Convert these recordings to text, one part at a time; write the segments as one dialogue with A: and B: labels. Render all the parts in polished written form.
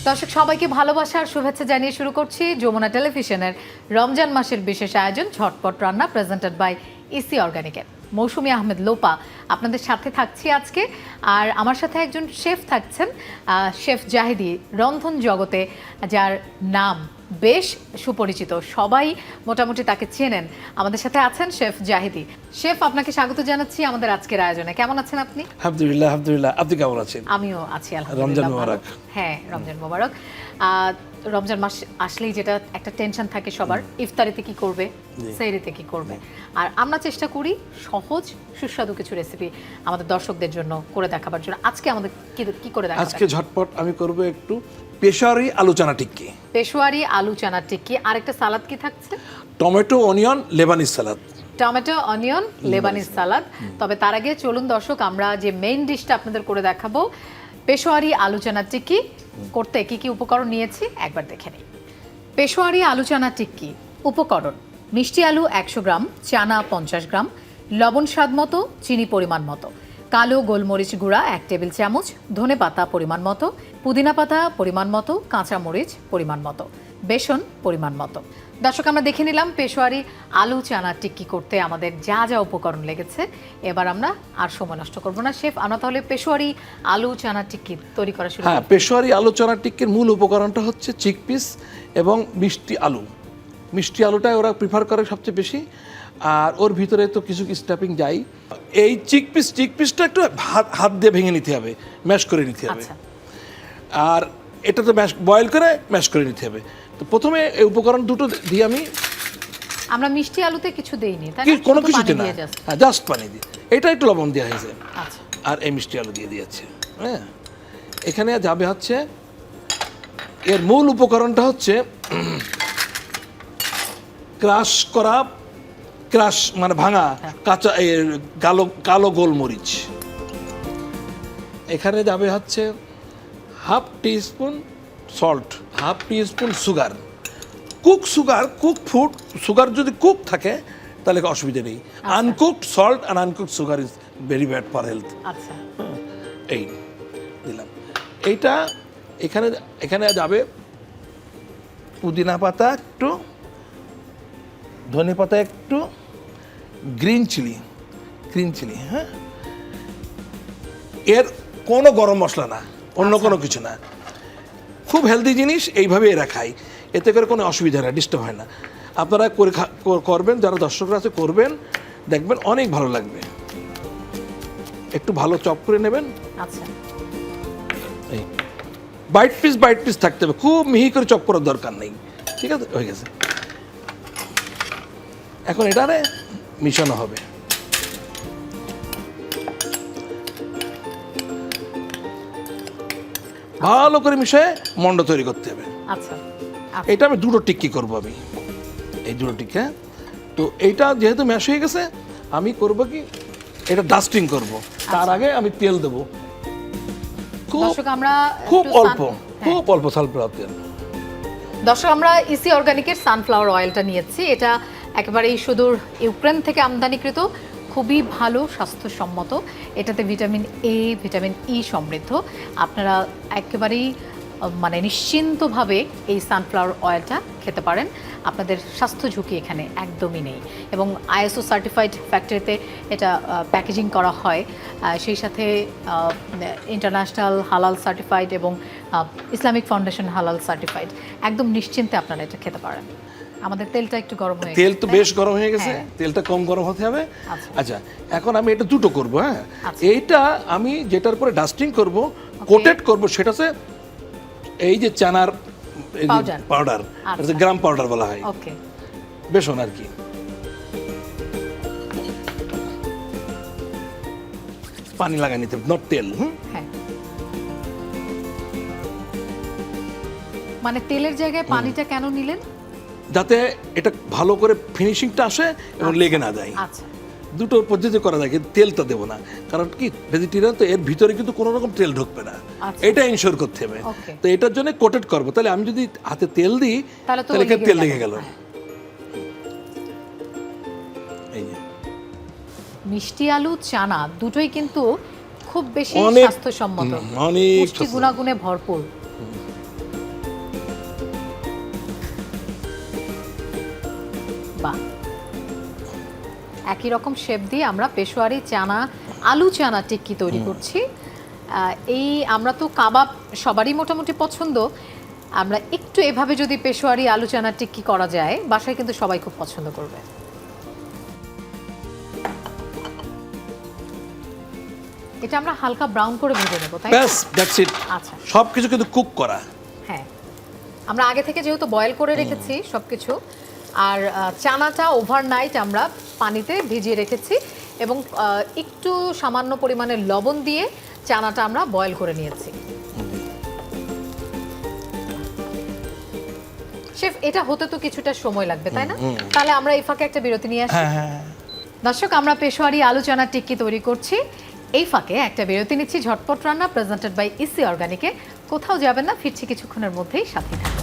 A: দর্শক সবাইকে ভালোবাসা আর শুভেচ্ছা জানিয়ে শুরু করছি যমুনা টেলিভিশনের রমজান মাসের বিশেষ আয়োজন ঝটপট রান্না প্রেজেন্টেড বাই ইসি অর্গানিকের। মৌসুমী আহমেদ লোপা আপনাদের সাথে থাকছি আজকে। আর আমার সাথে একজন শেফ থাকছেন, শেফ জাহিদি, রন্ধন জগতে যার নাম বেশ সুপরিচিত, সবাই মোটামুটি তাকে চেনেন। আমাদের সাথে আছেন শেফ জাহিদি। শেফ, আপনাকে স্বাগত জানাচ্ছি আমাদের আজকের আয়োজনে। কেমন আছেন আপনি?
B: আলহামদুলিল্লাহ, আলহামদুলিল্লাহ। আপনি কেমন আছেন?
A: আমিও আছি আলহামদুলিল্লাহ।
B: রমজান মোবারক।
A: হ্যাঁ, রমজান মোবারক। রমজান মাস আসলেই যেটা একটা টেনশন থাকে সবার, ইফতারিতে কি করবে, সেহরিতে কি করবে। আর আমরা চেষ্টা করি সহজ সুস্বাদু কিছু রেসিপি আমাদের দর্শকদের জন্য করে দেখাবার জন্য। আজকে আমাদের কি করে দেখাবেন?
B: আজকে ঝটপট আমি করব একটু পেশোয়ারি আলু চানা টিক্কি।
A: পেশোয়ারি আলু চানা টিক্কি। আরেকটা সালাদ কি থাকছে?
B: টমেটো অনিয়ন লেবানিজ সালাদ।
A: টমেটো অনিয়ন লেবানিজ সালাদ। তবে তার আগে চলুন দর্শক, আমরা যে মেইন ডিশটা আপনাদের করে দেখাবো পেশোয়ারি আলু চানা টিক্কি করতে কি কি উপকরণ নিয়েছি একবার দেখে নিই। পেশোয়ারি আলু চানা টিক্কি উপকরণ: মিষ্টি আলু 100 গ্রাম, চানা 50 গ্রাম, লবণ স্বাদ মতো, চিনি পরিমাণ মতো, কালো গোলমরিচ গুঁড়া 1 টেবিল চামচ, ধনে পাতা পরিমাণ মতো, পুদিনা পাতা পরিমাণ মতো, কাঁচা মরিচ পরিমাণ মতো, বেসন পরিমাণ মতো। দর্শক, আমরা দেখে নিলাম পেশোয়ারি আলু চানা টিক্কি করতে আমাদের যা যা উপকরণ লেগেছে। এবার আমরা আর সময় নষ্ট করব না শেফ, আমরা তাহলে পেশোয়ারি আলু চানা টিক্কি তৈরি করা শুরু করি।
B: হ্যাঁ, পেশোয়ারি আলু চানা টিক্কির মূল উপকরণটা হচ্ছে চিকপিস এবং মিষ্টি আলু। মিষ্টি আলুটাই ওরা প্রিফার করে সবচেয়ে বেশি, আর ওর ভিতরে তো কিছু স্টাফিং যাই। এই চিকপিসটা একটু হাত দিয়ে ভেঙে নিতে হবে, ম্যাশ করে নিতে হবে। আর এটা তো বয়েল করে ম্যাশ করে নিতে হবে। তো প্রথমে এই উপকরণ দুটো দিয়ে
A: আমরা মিষ্টি আলুতে কিছু দেইনি, তাই না?
B: কোনো কিছুতে না, হ্যাঁ, জাস্ট পানি দিয়ে। এটা একটু লবণ দেওয়া হয়েছে।
A: আচ্ছা।
B: আর এই মিষ্টি আলু দিয়ে দিয়েছে। হ্যাঁ, এখানে যাবে হচ্ছে এর মূল উপকরণটা হচ্ছে ক্রাশ মানে ভাঙা কাঁচা কালো গোলমরিচ। এখানে যাবে হচ্ছে half teaspoon salt, half teaspoon sugar. Cook food sugar যদি কুক থাকে তাহলে অসুবিধা নেই। আনকুকড সল্ট আর uncooked sugar is very bad for health.
A: আচ্ছা,
B: এই দিলাম। এইটা এখানে যাবে পুদিনা পাতা একটু, ধনে পাতা একটু, গ্রিন চিলি। হ্যাঁ, এর কোনো গরম মশলা না, অন্য কোনো কিছু না। খুব হেলদি জিনিস, এইভাবে এরা খায়। এতে করে কোনো অসুবিধা না, ডিস্টার্ব হয় না। আপনারা করবেন, যারা দর্শকরা আছে করবেন, দেখবেন অনেক ভালো লাগবে। একটু ভালো চপ করে নেবেন।
A: আচ্ছা,
B: এই বাইট পিস থাকতে হবে, খুব মিহি করে চপ করার দরকার নেই। ঠিক আছে, হয়ে গেছে। এখন এটারে মিশানো হবে। ভালো করে মিশিয়ে মন্ড তৈরি করতে হবে।
A: আচ্ছা।
B: এটা আমি দুটো টিক্কি করব, আমি এই দুটো টিক্কি। তো এইটা যেহেতু ম্যাশ হয়ে গেছে, আমি করব কি এটা ডাস্টিং করব। তার আগে আমি তেল দেবো খুব অল্প সানফ্লাওয়ার তেল।
A: দর্শক, আমরা ইসি অর্গানিকের সানফ্লাওয়ার অয়েলটা নিয়েছি। এটা একেবারেই সুদূর ইউক্রেন থেকে আমদানিকৃত, খুবই ভালো, স্বাস্থ্যসম্মত। এটাতে ভিটামিন এ, ভিটামিন ই সমৃদ্ধ। আপনারা একেবারেই মানে নিশ্চিন্তভাবে এই সানফ্লাওয়ার অয়েলটা খেতে পারেন। আপনাদের স্বাস্থ্য ঝুঁকি এখানে একদমই নেই। এবং আইএসও সার্টিফাইড ফ্যাক্টরিতে এটা প্যাকেজিং করা হয়, সেই সাথে ইন্টারন্যাশনাল হালাল সার্টিফাইড এবং ইসলামিক ফাউন্ডেশন হালাল সার্টিফাইড। একদম নিশ্চিন্তে আপনারা এটা খেতে পারেন। আমাদের তেলটা একটু গরম হয়ে গেছে।
B: তেল তো বেশ গরম হয়ে গেছে, তেলটা কম গরম হতে হবে। আচ্ছা, এখন আমি এটা দুটো করব। হ্যাঁ, এইটা আমি যেটার পরে ডাস্টিং করব, কোটেড করব, সেটা হচ্ছে এই যে চানার পাউডার, গ্রাম পাউডার বলা হয়।
A: ওকে,
B: বেসন আর কি। পানি লাগাই নিতে, নট তেল।
A: হ্যাঁ, মানে তেলের জায়গায় পানিটা কেন নিলেন?
B: যাতে এটা ভালো করে ফিনিশিংটা আসে এবং লেগে না যায়।
A: আচ্ছা,
B: দুটো পদ্ধতি করা যায়, কিন্তু তেলটা দেবো না, কারণ কি ভেজিটেরিয়ান তো এর ভিতরে কিন্তু কোনো রকম তেল ঢুকবে না। এটা ইনশিওর করতে হবে। তো এটার জন্য কোটেড করবো। তাহলে আমি যদি হাতে তেল দিই তাহলে তেল লেগে গেল। এই যে
A: মিষ্টি আলু চানা দুটোই কিন্তু খুব বেশি স্বাস্থ্যসম্মত, পুষ্টি গুণাগুণে ভরপুর। একই রকম শেপ দিয়ে আমরা পেশোয়ারি চানা আলু চানা টিক্কি তৈরি করছি। এই আমরা তো কাবাব সবারই মোটামুটি পছন্দ, আমরা একটু এভাবে যদি পেশোয়ারি আলু চানা টিক্কি করা যায় বাসায় কিন্তু সবাই খুব পছন্দ করবে। এটা আমরা হালকা ব্রাউন করে ভেজে নেব, তাই
B: ব্যাস দ্যাটস ইট।
A: আচ্ছা,
B: সবকিছু কিন্তু কুক করা।
A: হ্যাঁ, আমরা আগে থেকে যেহেতু বয়েল করে রেখেছি সবকিছু, আর চানাটা ওভারনাইট আমরা পানিতে ভিজিয়ে রেখেছি এবং একটু সামান্য পরিমাণে লবণ দিয়ে চানাটা আমরা বয়েল করে নিয়েছি। শেফ, এটা হতে তো কিছুটা সময় লাগবে, তাই না? তাহলে আমরা এই ফাঁকে একটা বিরতি নিয়ে আসি। দর্শক, আমরা পেশোয়ারি আলু চানা টিক্কি তৈরি করছি, এই ফাঁকে একটা বিরতি নিচ্ছি। ঝটপট রান্না প্রেজেন্টেড বাই ইসি অর্গানিকে। কোথাও যাবেন না, ফিরছি কিছুক্ষণের মধ্যেই, সাথে থাকুন।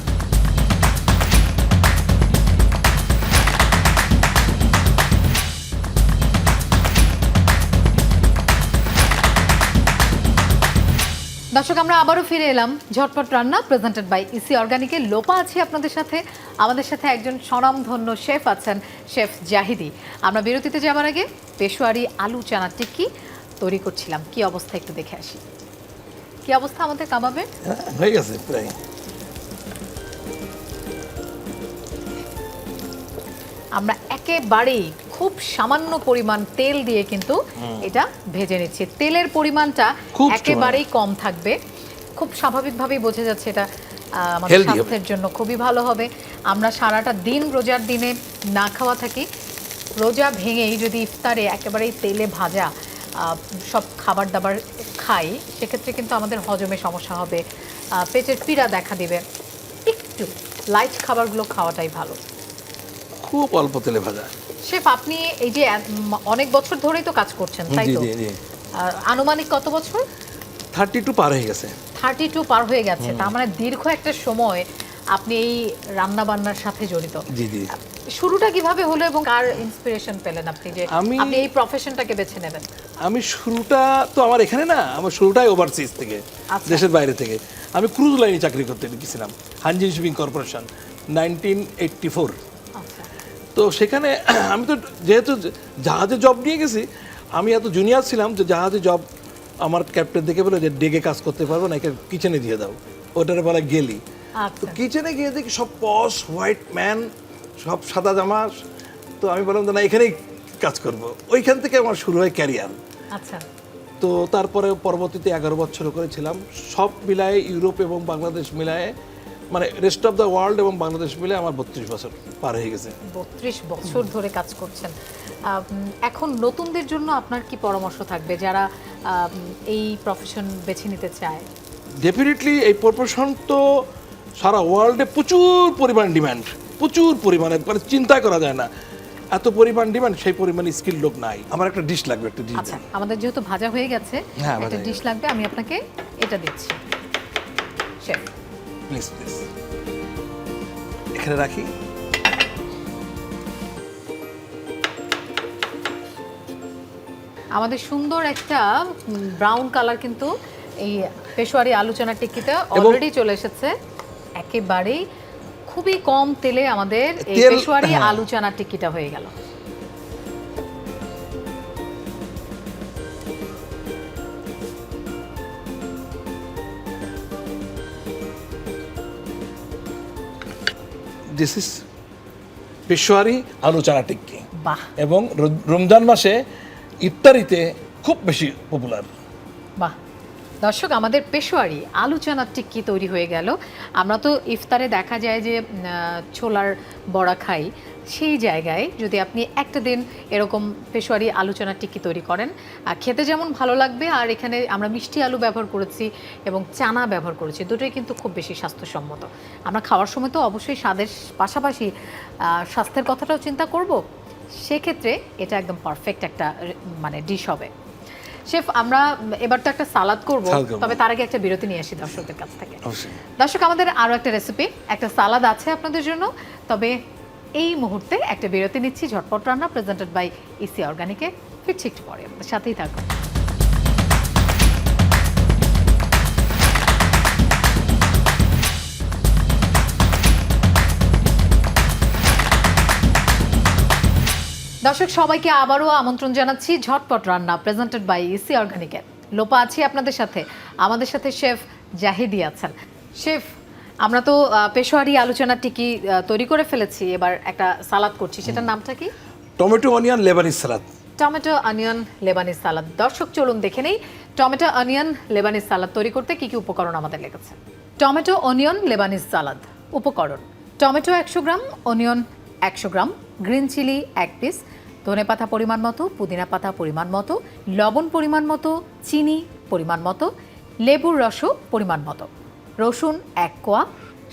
A: দর্শক, আমরা আবারও ফিরে এলাম ঝটপট রান্না প্রেজেন্টেড বাই ইসি অর্গানিকে। লোপা আছি আপনাদের সাথে, আমাদের সাথে একজন স্বনামধন্য শেফ আছেন, শেফ জাহিদি। আমরা বিরতিতে যাবার আগে পেশোয়ারি আলু চানা টিক্কি তৈরি করছিলাম, কি অবস্থা একটু দেখে আসি। কি অবস্থা আমাদের কাবাবের?
B: হয়ে গেছে প্রায়।
A: আমরা একেবারেই খুব সামান্য পরিমাণ তেল দিয়ে কিন্তু এটা ভেজে নিচ্ছি। তেলের পরিমাণটা একেবারেই কম থাকবে, খুব স্বাভাবিকভাবেই বোঝা যাচ্ছে এটা আমাদের স্বাস্থ্যের জন্য খুবই ভালো হবে। আমরা সারাটা দিন রোজার দিনে না খাওয়া থাকি, রোজা ভেঙেই যদি ইফতারে একেবারেই তেলে ভাজা সব খাবার দাবার খাই, সেক্ষেত্রে কিন্তু আমাদের হজমে সমস্যা হবে, পেটের পীড়া দেখা দিবে। একটু লাইট খাবারগুলো খাওয়াটাই ভালো।
B: খুব অল্প তেলে ভাজা।
A: শেফ, আপনি এই যে অনেক বছর ধরেই তো কাজ করছেন, তাই তো? আনুমানিক কত বছর?
B: 32 পার হয়ে গেছে।
A: 32 পার হয়ে গেছে, তার মানে দীর্ঘ একটা সময় আপনি এই রান্না বান্নার সাথে জড়িত।
B: জি জি।
A: শুরুটা কিভাবে হলো এবং কার ইন্সপিরেশন পেলেন আপনি যে আপনি এই প্রফেশনটাকে বেছে নেবেন?
B: আমি শুরুটা তো আমার এখানে না, আমার শুরুটাই ওভারসিজ থেকে, দেশের বাইরে থেকে। আমি ক্রুজ লাইনে চাকরি করতে গেছিলাম, হানজিন শিপিং কর্পোরেশন, 1984। তো সেখানে আমি তো যেহেতু জাহাজে জব নিয়ে গেছি, আমি এত জুনিয়র ছিলাম যে জাহাজে জব আমার ক্যাপ্টেন দেখে বলে যে ডেকে কাজ করতে পারবো না, একে কিচেনে দিয়ে দাও। ওটারে বলা গেলি। তো কিচেনে গিয়ে দেখি সব পশ হোয়াইট ম্যান, সব সাদা জামা। তো আমি বললাম না, এখানেই কাজ করব। ওইখান থেকে আমার শুরু হয় ক্যারিয়ার।
A: আচ্ছা।
B: তো তারপরে পরবর্তীতে 11 বছর করেছিলাম, সব মিলায়ে ইউরোপ এবং বাংলাদেশ মিলায়ে, মানে রেস্ট অফ দ্য ওয়ার্ল্ড এবং বাংলাদেশ মিলে আমার 32 বছর পার হয়ে গেছে।
A: 32 বছর ধরে কাজ করছেন। এখন নতুনদের জন্য আপনার কি পরামর্শ থাকবে যারা এই প্রফেশন বেছে নিতে চায়?
B: ডেফিনেটলি এই প্রফেশন তো সারা ওয়ার্ল্ডে প্রচুর পরিমাণ ডিমান্ড, প্রচুর পরিমাণে, মানে চিন্তা করা যায় না এত পরিমাণ ডিমান্ড, সেই পরিমাণ স্কিল লোক নাই। আমার একটা ডিশ লাগবে, একটা ডিশ।
A: আচ্ছা, আমাদের যেহেতু ভাজা হয়ে গেছে, একটা ডিশ লাগবে, আমি আপনাকে এটা দিচ্ছি শেফ।
B: প্লিজ প্লিজ এখানে রাখি।
A: আমাদের সুন্দর একটা ব্রাউন কালার কিন্তু এই পেশোয়ারি আলু চানা টিক্কিতে অলরেডি চলে এসেছে। একেবারেই খুবই কম তেলে আমাদের এই পেশোয়ারি আলু চানা টিক্কিটা হয়ে গেল।
B: দিস ইজ পেশোয়ারি আলু চানা টিক্কি।
A: বাহ।
B: এবং রমজান মাসে ইফতারিতে খুব বেশি পপুলার।
A: বাহ। দর্শক, আমাদের পেশোয়ারি আলু চানা টিক্কি তৈরি হয়ে গেল। আমরা তো ইফতারে দেখা যায় যে ছোলার বড়া খাই, সেই জায়গায় যদি আপনি একটা দিন এরকম পেশোয়ারি আলু চানা টিক্কি তৈরি করেন, খেতে যেমন ভালো লাগবে, আর এখানে আমরা মিষ্টি আলু ব্যবহার করেছি এবং চানা ব্যবহার করেছি, দুটোই কিন্তু খুব বেশি স্বাস্থ্যসম্মত। আমরা খাওয়ার সময় তো অবশ্যই স্বাদের পাশাপাশি স্বাস্থ্যের কথাটাও চিন্তা করব, সেক্ষেত্রে এটা একদম পারফেক্ট একটা মানে ডিশ হবে। শেফ, আমরা এবার তো একটা সালাদ করব, তবে তার আগে একটা বিরতি নিয়ে আসি দর্শকদের কাছ থেকে। দর্শক, আমাদের আরও একটা রেসিপি, একটা সালাদ আছে আপনাদের জন্য, তবে এই মুহূর্তে একটা বিরতি নিচ্ছি। ঝটপট রান্না প্রেজেন্টেড বাই ইসি অর্গানিকে। ফিরছি একটু পরে, আমাদের সাথেই থাকুন। দর্শক সবাইকে আবারও আমন্ত্রণ জানাচ্ছি ঝটপট রান্না প্রেজেন্টেড বাই ইসি অর্গানিকের। লোপা আছি আপনাদের সাথে, আমাদের সাথে শেফ জাহিদি আছেন। শেফ, আমরা তো পেশোয়ারি আলোচনা টিকি তৈরি করে ফেলেছি, এবার একটা সালাদ করছি, সেটার নামটা কি?
B: টমেটো অনিয়ন লেবানিজ সালাদ।
A: টমেটো অনিয়ন লেবানিজ সালাদ। দর্শক চলুন দেখে নেই টমেটো অনিয়ন লেবানিজ সালাদ তৈরি করতে কি কি উপকরণ আমাদের লেগেছে। টমেটো অনিয়ন লেবানিজ সালাদ উপকরণ: টমেটো 100 গ্রাম, অনিয়ন 100 গ্রাম, গ্রিন চিলি 1 পিস, ধনেপাতা পরিমাণ মতো, পুদিনা পাতা পরিমাণ মতো, লবণ পরিমাণ মতো, চিনি পরিমাণ মতো, লেবুর রসও পরিমাণ মতো, রসুন 1 কোয়া,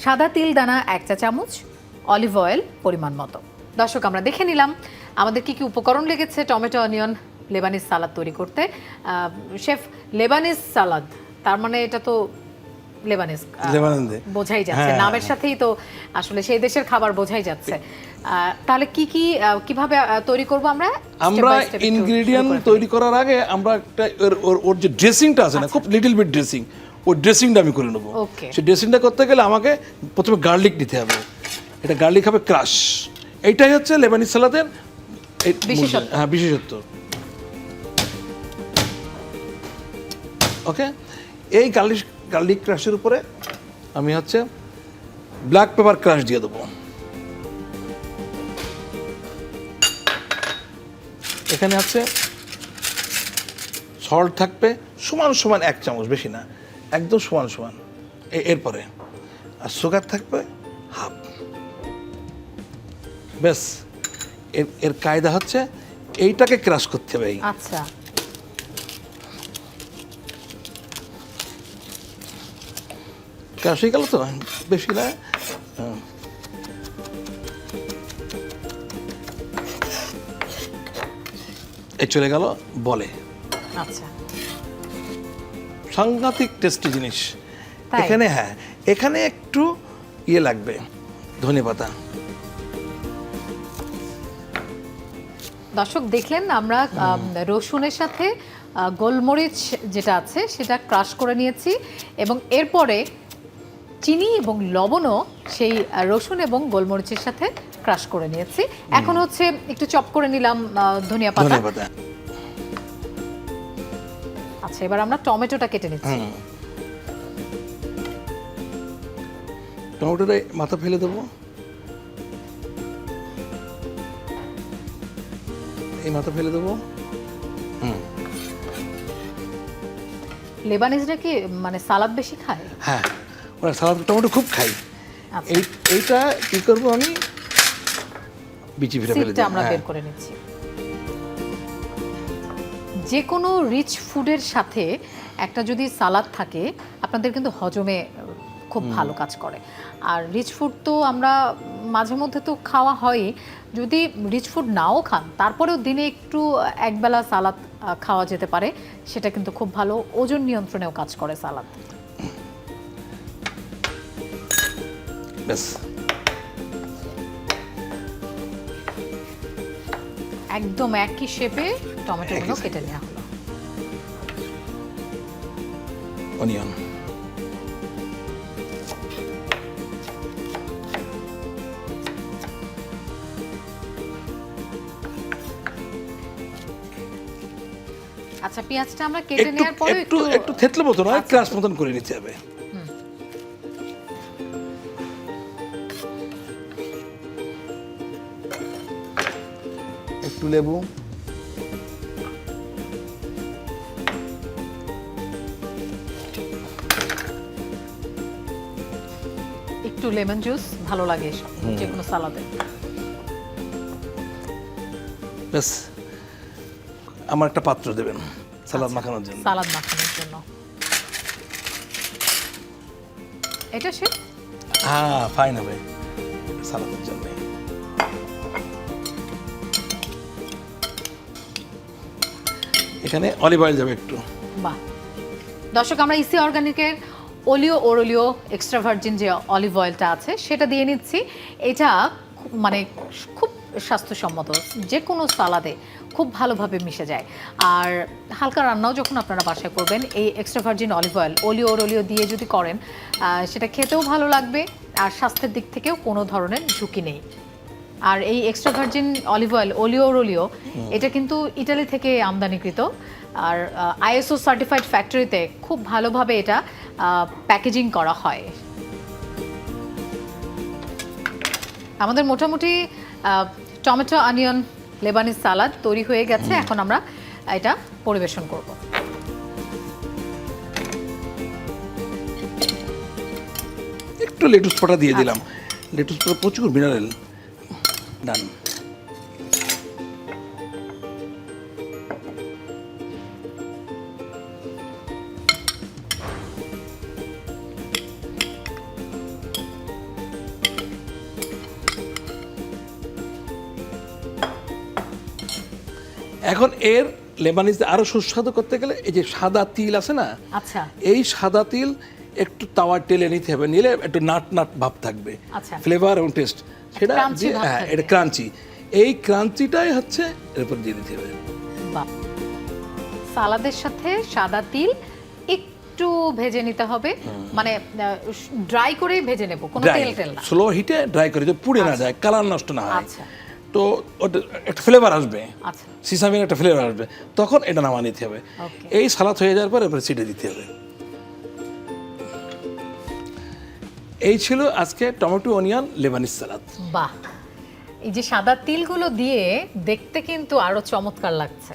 A: সাদা তিল দানা 1 চা চামচ, অলিভ অয়েল পরিমাণ মতো। দর্শক আমরা দেখে নিলাম আমাদের কি কি উপকরণ লেগেছে টমেটো অনিয়ন লেবানিজ সালাদ তৈরি করতে। শেফ, লেবানিজ সালাদ তার মানে এটা তো লেবানিজ বোঝাই যাচ্ছে, নামের সাথেই তো আসলে সেই দেশের খাবার বোঝাই যাচ্ছে। তাহলে কি কি কিভাবে তৈরি করব আমরা?
B: আমরা ইনগ্রেডিয়েন্ট তৈরি করার আগে আমরা একটা ওর যে ড্রেসিংটা আছে না, খুব লিটল বিট ড্রেসিং, ওই ড্রেসিংটা আমি করে নেবো। সেই ড্রেসিংটা করতে গেলে আমাকে প্রথমে গার্লিক নিতে হবে। এটা গার্লিক হবে ক্রাশ। এইটাই হচ্ছে লেবানিজ সালাদের বিশেষত্ব। ওকে, এই গার্লিক ক্রাশের উপরে আমি হচ্ছে ব্ল্যাক পেপার ক্রাশ দিয়ে দেবো। এখানে আছে সল্ট থাকবে সমান সমান 1 চামচ, বেশি না, একদম সমান সমান। এরপরে আর সুগার থাকবে হাফ। ব্যাস, এর কায়দা হচ্ছে এইটাকে ক্রাশ করতে হবে।
A: আচ্ছা,
B: ক্রাশ হয়ে গেল তো, বেশি না। এই চলে গেল বলে।
A: আচ্ছা,
B: সাংঘাতিক টেস্টি জিনিস এখানে। হ্যাঁ, এখানে একটু ইয়ে লাগবে, ধনেপাতা।
A: দর্শক দেখলেন আমরা রসুনের সাথে গোলমরিচ যেটা আছে সেটা ক্রাশ করে নিয়েছি এবং এরপরে চিনি এবং লবণও সেই রসুন এবং গোলমরিচের সাথে ক্রাশ করে নিয়েছি। এখন হচ্ছে একটু চপ করে নিলাম ধনিয়া পাতা। আচ্ছা, এবার আমরা টমেটোটা কেটে নিচ্ছি।
B: টমেটোটা মাথা ফেলে দেবো, এই মাথা ফেলে দেবো।
A: লেবানিজরা কি মানে সালাদ বেশি খায়?
B: হ্যাঁ, ওরা সালাদ টমেটো খুব খাই। এইটা কি করবো, আমি বিচি ফেলে
A: সিডটা আমরা বের করে নিচ্ছি। যে কোনো রিচ ফুডের সাথে একটা যদি সালাদ থাকে আপনাদের কিন্তু হজমে খুব ভালো কাজ করে। আর রিচ ফুড তো আমরা মাঝে মধ্যে তো খাওয়া হয়, যদি রিচ ফুড নাও খান তারপরেও দিনে একটু একবেলা সালাদ খাওয়া যেতে পারে, সেটা কিন্তু খুব ভালো ওজন নিয়ন্ত্রণেও কাজ করে সালাদ। একদম একই শেপে টমেটোগুলো কেটে নেওয়া হলো।
B: অনিয়ন,
A: আচ্ছা, পেঁয়াজটা আমরা কেটে নেওয়ার পরে
B: একটু থেতলে মতো নয়, ক্রাশ মতন করে নিতে হবে। একটু লেবু,
A: একটু লেমন জুস, ভালো লাগে যে কোনো সালাদে।
B: ব্যাস, আমার একটা পাত্র দেবেন সালাদ মাখানোর জন্য।
A: সালাদ মাখানোর জন্য এটা সে
B: ফাইন হবে সালাদের জন্য। এখানে অলিভ অয়েল যাবে একটু।
A: বাহ, দর্শক আমরা ইসি অর্গানিকের ওলিও ওরলিও এক্সট্রা ভার্জিন যে অলিভ অয়েলটা আছে সেটা দিয়ে নিচ্ছি। এটা মানে খুব স্বাস্থ্যসম্মত, যে কোনো সালাদে খুব ভালোভাবে মিশে যায়। আর হালকা রান্নাও যখন আপনারা বাসায় করবেন, এই এক্সট্রা ভার্জিন অলিভ অয়েল ওলিও ওরলিও দিয়ে যদি করেন, সেটা খেতেও ভালো লাগবে আর স্বাস্থ্যের দিক থেকেও কোনো ধরনের ঝুঁকি নেই। আর এই এক্সট্রা ভার্জিন অলিভ অয়েল ওলিও এটা কিন্তু ইটালি থেকে আমদানিকৃত, আর আইএসও সার্টিফাইড ফ্যাক্টরিতে খুব ভালোভাবে এটা প্যাকেজিং করা হয়। আমাদের মোটামুটি টমেটো অনিয়ন লেবানিজ সালাদ তৈরি হয়ে গেছে। এখন আমরা এটা পরিবেশন করব।
B: একটু লেটুস পাতা দিয়ে দিলাম, লেটুস পাতা প্রচুর মিনারেল। ডান। এখন এর লেবানিজ আরো সুস্বাদু করতে গেলে এই যে সাদা তিল আছে না,
A: আচ্ছা
B: এই সাদা তিল একটু তাওয়ার টেলে নিতে হবে, নিলে একটু নাট নাট ভাব থাকবে,
A: আচ্ছা।
B: ফ্লেভার এবং টেস্ট সেটা
A: crunchy ভাব
B: হ্যাঁ
A: থাকবে।
B: এটা ক্রাঞ্চি, এই ক্রাঞ্চিটাই হচ্ছে এর উপর দিয়ে দিতে হবে।
A: বাহ। সালাদের সাথে সাদা তিল একটু ভেজে নিতে হবে, মানে ড্রাই করে ভেজে নেব, কোনো তেল টেল না।
B: স্লো হিটে ড্রাই করে, যদি পুড়ে না যায়, কালার নষ্ট না হয়,
A: আচ্ছা
B: তো ওটা একটা ফ্লেভার আসবে,
A: আচ্ছা
B: সিসামির একটা ফ্লেভার আসবে, তখন এটা নামা নিতে হবে।
A: Okay.
B: এই সালাদ হয়ে যাওয়ার পর এরপরে ছিটে দিতে হবে। এই ছিল আজকে টমেটো অনিয়ন লেবানিজ সালাদ।
A: বাহ, এই যে সাদা তিলগুলো দিয়ে দেখতে কিন্তু আরো চমৎকার লাগছে।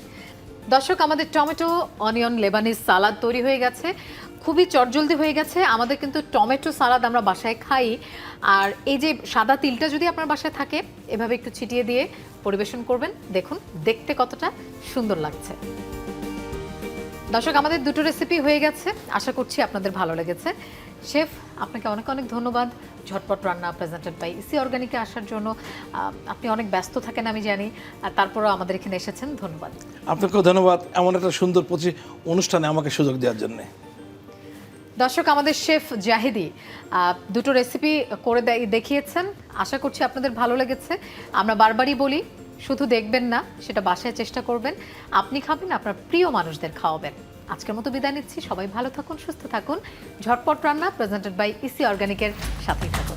A: দর্শক, আমাদের টমেটো অনিয়ন লেবানিজ সালাদ তৈরি হয়ে গেছে, খুবই চটজলদি হয়ে গেছে। আমাদের কিন্তু টমেটো সালাদ আমরা বাসায় খাই, আর এই যে সাদা তিলটা যদি আপনার বাসায় থাকে, এভাবে একটু ছিটিয়ে দিয়ে পরিবেশন করবেন, দেখুন দেখতে কতটা সুন্দর লাগছে। দর্শক, আমাদের দুটো রেসিপি হয়ে গেছে, আশা করছি আপনাদের ভালো লেগেছে। শেফ, আপনাকে অনেক অনেক ধন্যবাদ ঝটপট রান্না প্রেজেন্টেড বাই ইসি অর্গানিকে আসার জন্য। আপনি অনেক ব্যস্ত থাকেন আমি জানি, আর তারপরেও আমাদের এখানে এসেছেন, ধন্যবাদ।
B: আপনাকেও ধন্যবাদ এমন একটা সুন্দর অনুষ্ঠানে আমাকে সুযোগ দেওয়ার জন্য।
A: দর্শক, আমাদের শেফ জাহিদি দুটো রেসিপি করে দেখিয়েছেন, আশা করছি আপনাদের ভালো লেগেছে। আমরা বারবারই বলি, শুধু দেখবেন না, সেটা বাসায় চেষ্টা করবেন, আপনি খাবেন, আপনার প্রিয় মানুষদের খাওয়াবেন। আজকের মতো বিদায় নিচ্ছি, সবাই ভালো থাকুন, সুস্থ থাকুন। ঝটপট রান্না প্রেজেন্টেড বাই ইসি অর্গানিকের সাথেই থাকুন।